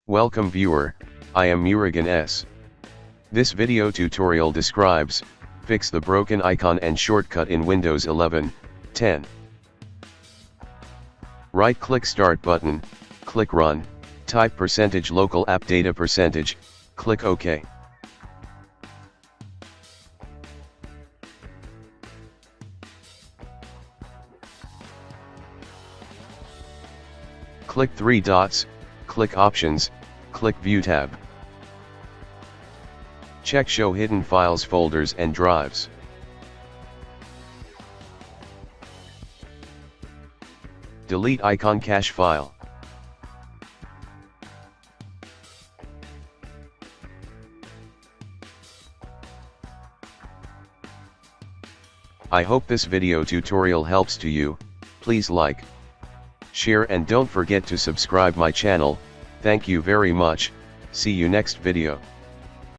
Welcome viewer, I am Murugan S. This video tutorial describes, fix the broken icon and shortcut in Windows 11, 10. Right-click Start button, click Run, type %local app data %, click OK. Click 3 dots, click Options, click View tab. Check Show Hidden Files, Folders and Drives. Delete icon cache file. I hope this video tutorial helps to you. Please like, share and don't forget to subscribe my channel. Thank you very much. See you next video.